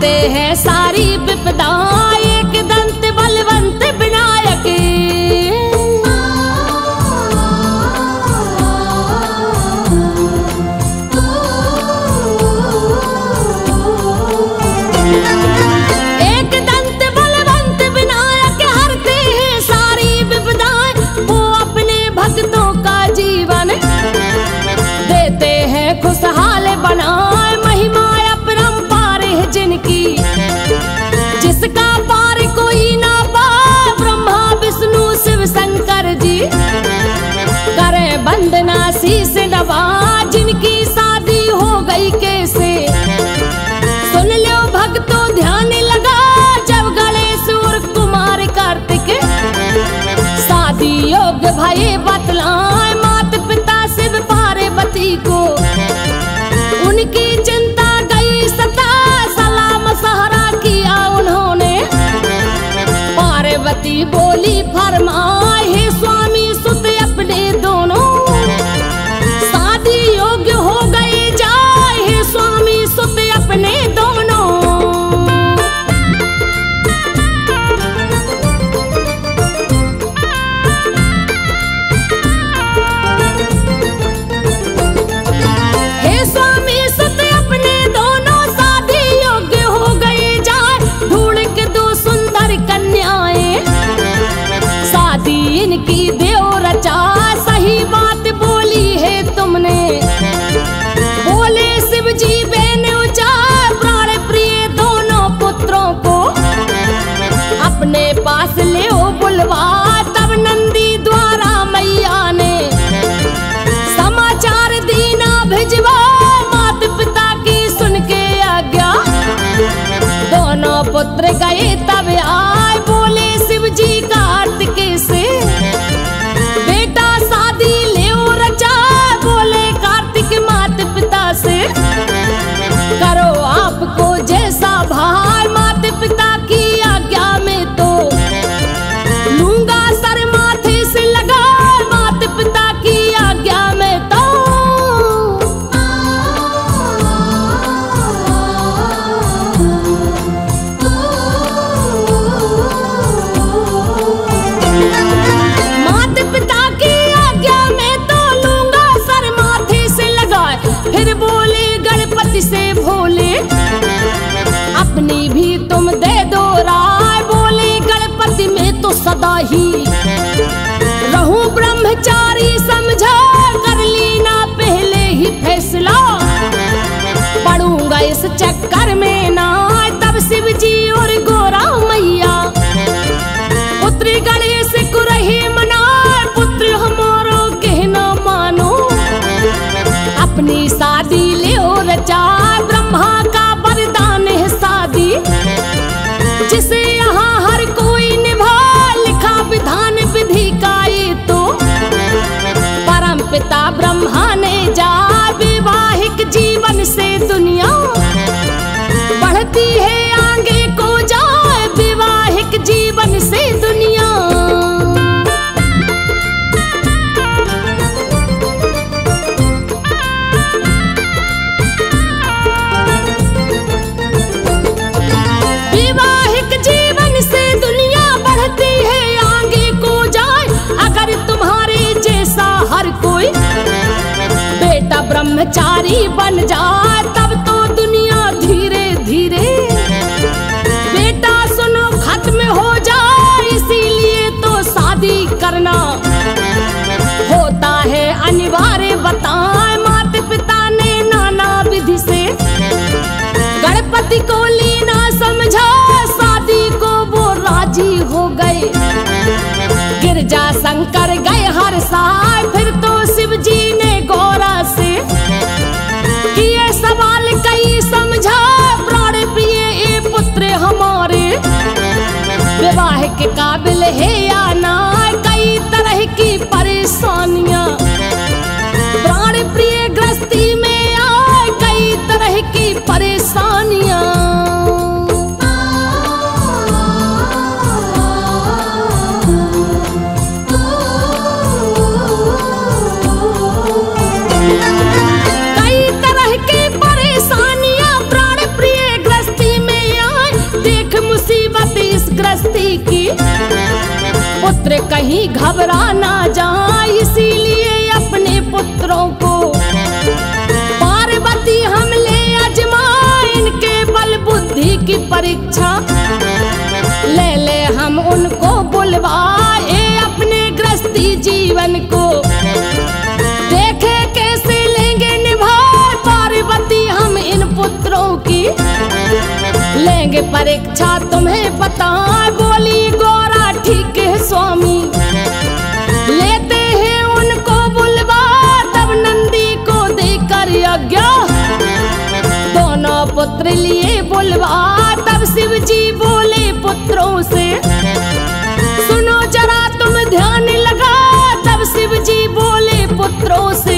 हरते हैं सारी विपदा, एक दंत बलवंत विनायक। एक दंत बलवंत विनायक हरते हैं सारी विपदाएं, वो अपने भक्तों का जीवन देते हैं खुशहाल बनाए। महिमा अपरंपार है जिनकी, जिसका पार कोई ना पाए। ब्रह्मा विष्णु शिव शंकर जी करें वंदना शीश नवा, जिनकी शादी हो गई कैसे सुन लो भक्तों ध्यान लगा। जब गणेश और कुमार कार्तिक शादी योग्य भये बतलाए, माता पिता शिव पार्वती को उनकी चिंता गई सता। सलाम सहारा किया उन्होंने, पार्वती बोली फरमाए, हे स्वामी सुत अपने दोनों शादी योग्य हो गए जाए। हे स्वामी सुत अपने दोनों। हे स्वामी सुत अपने दोनों शादी योग्य हो गए जाए। ढूंढ के दो सुंदर कन्याएं शादी इनकी देव रचा। सही बात बोली है तुमने, बोले शिव जी बेन उचा। प्राण प्रिय दोनों पुत्रों को अपने पास ले बुलवा। तब नंदी द्वारा मैया ने समाचार दीना भिजवा। माता पिता की सुन के आज्ञा दोनों पुत्र गए तब आए। बोले शिव जी का अर्थ कैसे बेटा शादी ले रचा। बोले कार्तिक माता पिता से करो आपको जैसा भाई। माता पिता की आज्ञा में तो लूंगा सर माथे से लगा। माता पिता की आज्ञा में तो माता पिता की आज्ञा में तो लूंगा सर माथे से लगा। फिर बोले गणपति से भोले अपनी भी तुम दे दो राय। बोले गणपति में तो सदा ही रहूं ब्रह्मचारी समझा। कर ली ना पहले ही फैसला, पड़ूंगा इस चक्कर में ना। तब शिव जी और गोरा मैया पुत्र गणेश को रहे मना। पुत्र हमारो कहना मानो, अपनी शादी ले रचा। ब्रह्मा का वरदान है शादी, जिसे यहाँ हर कोई निभा। लिखा विधान विधि का ये तो परम पिता ब्रह्मा ने जा। वैवाहिक जीवन से दुनिया बढ़ती है आगे को जाए। वैवाहिक जीवन से दुनिया वैवाहिक जीवन से दुनिया बढ़ती है आगे को जाए। अगर तुम्हारे जैसा हर कोई बेटा ब्रह्मचारी बन जाए, तब तो दुनिया धीरे धीरे बेटा सुनो खत्म हो जाए। इसीलिए तो शादी करना होता है अनिवार्य बताए। माता पिता ने नाना विधि से गणपति को लीना समझा। शादी को वो राजी हो गए, गिरजा शंकर गए हर साल। फिर तो शिव जी ने गौरा से किए सवाल कई समझा। प्राण प्रिय ए पुत्र हमारे विवाह के काबिल है या ना। कई तरह की परेशानियां प्राण प्रिय गृहस्थी में आए। कई तरह की परेशानियां कहीं घबरा ना जाए, इसीलिए अपने पुत्रों को पार्वती हम ले आजमाए। इनके बल बुद्धि की परीक्षा ले ले हम उनको बुलवाए, अपने गृहस्थी जीवन को देखे कैसे लेंगे निभाए। पार्वती हम इन पुत्रों की लेंगे परीक्षा, तुम्हें पता। बोली गौरा ठीक है स्वामी, लेते हैं उनको बुलवा। तब नंदी को देकर आज्ञा दोनों पुत्र लिए बुलवा। तब शिव जी बोले पुत्रों से, सुनो जरा तुम ध्यान लगा। तब शिव जी बोले पुत्रों से,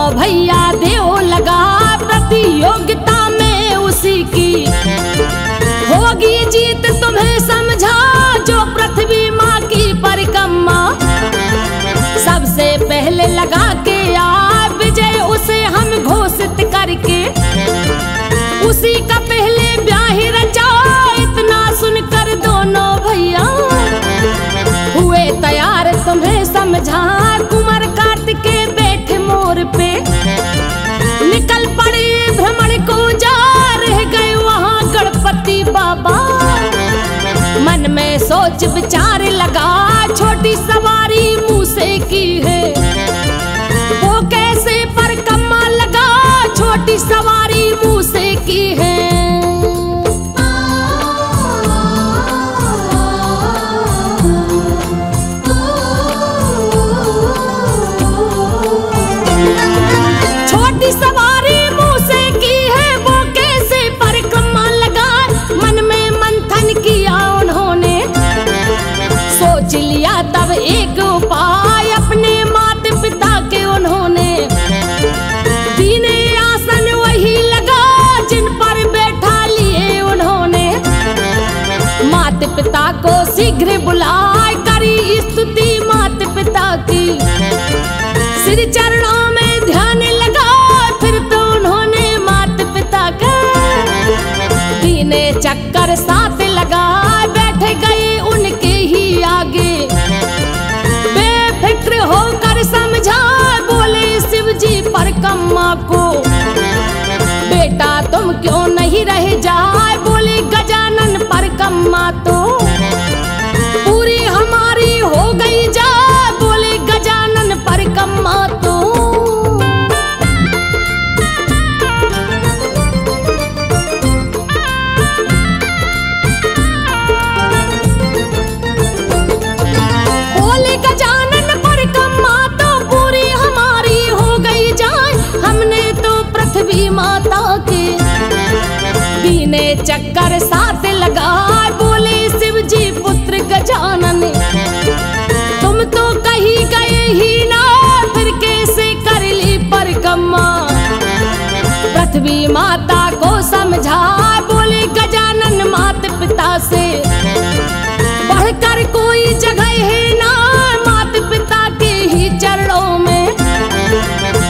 भैया देव लगा प्रतियोगिता में उसी की होगी जीत। तुम्हें समझा जो पृथ्वी माँ की परिक्रमा सबसे पहले लगा के आ विजय, उसे हम घोषित करके उसी का पहले ब्याह रचा। इतना सुनकर दोनों भैया हुए तैयार, तुम्हें समझा। कुमार कार्तिके बैठे मोर पे निकल पड़े भ्रमण को जा, रह गए वहाँ गणपति बाबा। मन में सोच विचार लगा, छोटी सवारी मुँह से की है वो कैसे परिक्रमा लगा। छोटी सवारी मुँह से की है। सवारी मुँह से की है वो कैसे परिक्रमा लगा। मन में मंथन किया उन्होंने, सोच लिया तब एक उपाय। अपने माता पिता के उन्होंने दीने आसन वही लगा, जिन पर बैठा लिए उन्होंने। माता पिता को शीघ्र बुलाए, करी स्तुति माता पिता की। श्री चरणों में ध्यान लगा, फिर तो उन्होंने माता पिता का दीने चक्कर साथ लगा। बैठ गए उनके ही आगे, बेफिक्र होकर समझा। बोले शिव जी परिक्रमा को, बेटा तुम क्यों नहीं रह जाए। बोले गजानन परिक्रमा तो पूरी हमारी हो गई जा। बोले गजानन परिक्रमा तो माता के दीने चक्कर साथ लगा। बोले शिव जी पुत्र गजानन, तुम तो कहीं गए ही ना, फिर कैसे कर ली परिक्रमा। पृथ्वी माता को समझा। बोले गजानन माता पिता से बढ़कर कोई जगह है ना। माता पिता के ही चरणों में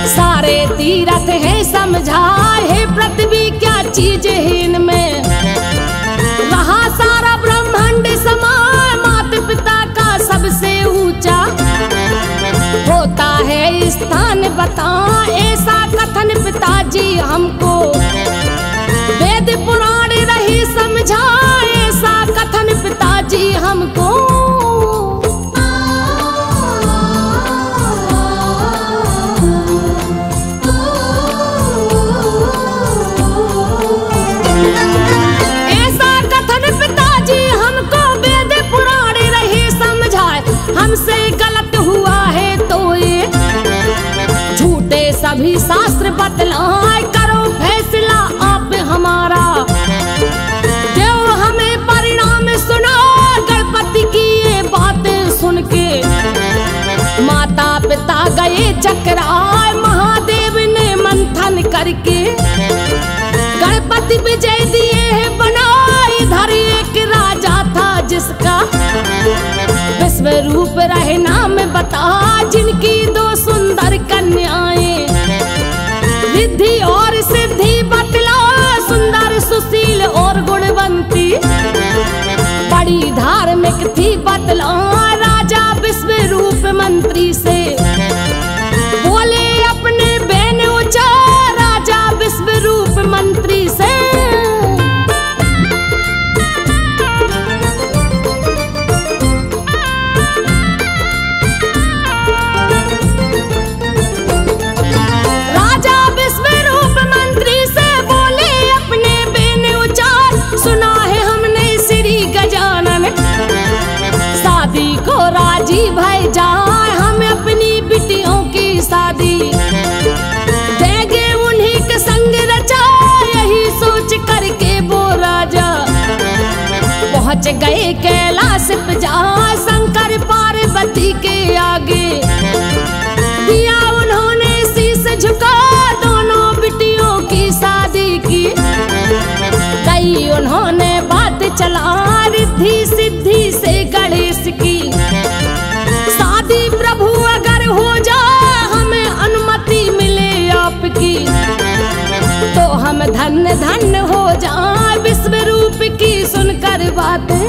सारे तीरथ है समझा। है पृथ्वी क्या चीज है इनमें, रहा सारा ब्रह्मांड समान। माता पिता का सबसे ऊंचा होता है स्थान बता। ऐसा कथन पिताजी हमको वेद पुराण रही समझा। ऐसा कथन पिताजी हमको हमसे गलत हुआ है तो ये झूठे सभी शास्त्र बतलाए। करो फैसला आप हमारा, देव हमें परिणाम सुना। गणपति की ये बातें सुन के माता पिता गए चकराए। महादेव ने मंथन करके गणपति विजय दिए है बना। बता जिनकी दो सुंदर कन्याएं, रिद्धि और सिद्धि बतला सुंदर सुशील और गुणवंती। बड़ी धार्मिक थी बतला राजा विश्वरूप मंत्री से, बोले अपने बहन ऊंचा राजा विश्वरूप मंत्री से। राजा विश्वरूप मंत्री से बोले अपने बहन ऊंचा, सुना है हमने श्री गजानन शादी को राजी भय जाए, हम अपनी बिटियों की शादी देंगे उन्हीं के संग रचा। यही सोच करके वो राजा पहुंच गए कैलाश पे जा, शंकर पार्वती के आगे दिया उन्होंने शीश झुका, दोनों बिटियों की शादी की। कई उन्होंने बात चला रिद्धि सिद्धि से गणेश की, शादी प्रभु अगर हो जाए हमें अनुमति मिले आपकी, तो हम धन्य धन्य हो जाए। विश्वरूप की सुनकर बातें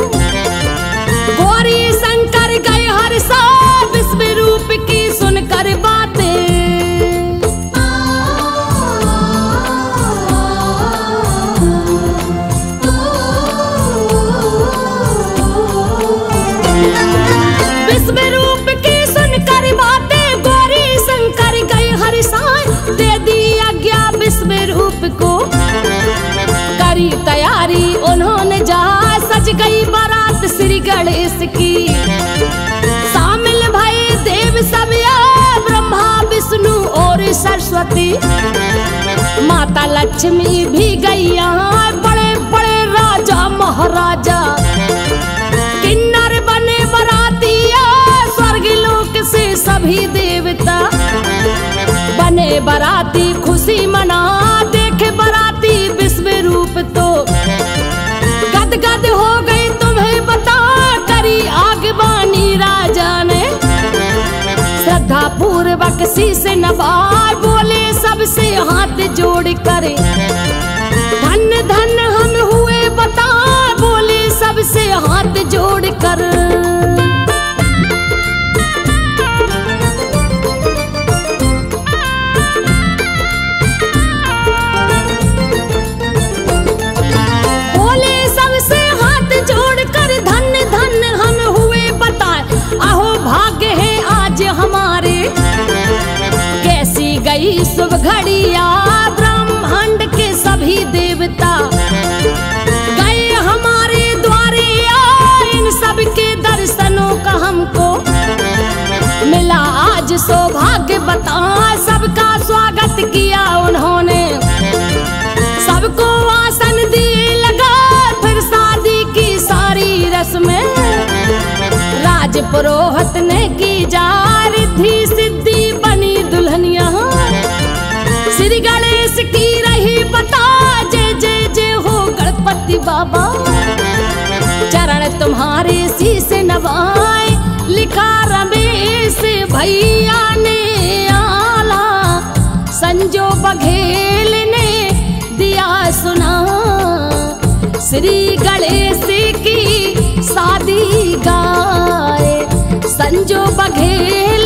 गौरी शंकर गए हर सा, विश्वरूप की सुनकर बातें। विश्वरूप की सुनकर बातें गौरी शंकर गए हर साय, दे दी आज्ञा विश्वरूप को करी तैयारी उन्होंने जा, सज गई बारात श्री गणेश की। शामिल भये देव सब ब्रह्मा विष्णु और सरस्वती, माता लक्ष्मी भी गई यहाँ, बड़े बड़े राजा महाराजा किन्नर बने बरातिया, स्वर्ग लोक से सभी देवता बने बराती खुशी मना। देखे बराती विश्वरूप तो गदगद हो गई, तुम्हें बता करी आगवानी राजा ने। श्रद्धा पूर्वक शीश नवाए, बोले सबसे हाथ जोड़ कर धन्य धन्य हम हुए बता, बोले सबसे हाथ जोड़ कर। बोले सबसे हाथ जोड़ कर धन्य धन्य हम हुए बता, अहो भाग्य है आज हमारे, कैसी गई शुभ घड़िया। ब्रह्मांड के सभी देवता गए हमारे द्वारे, इन सब के दर्शनों का हमको मिला आज सौभाग्य बता। सबका स्वागत किया उन्होंने, सबको आसन दिए लगा, फिर शादी की सारी रस्में राज पुरोहित ने की जा। रिद्धि सिद्धि बनी दुल्हनिया श्री गणेश की रही बता, जय जय जय हो गणपति बाबा। चरण तुम्हारे शीश नवाए, लिखा रमेश भैया ने आला, संजो बघेल ने दिया सुना, श्री गणेश की शादी गाए संजो बघेल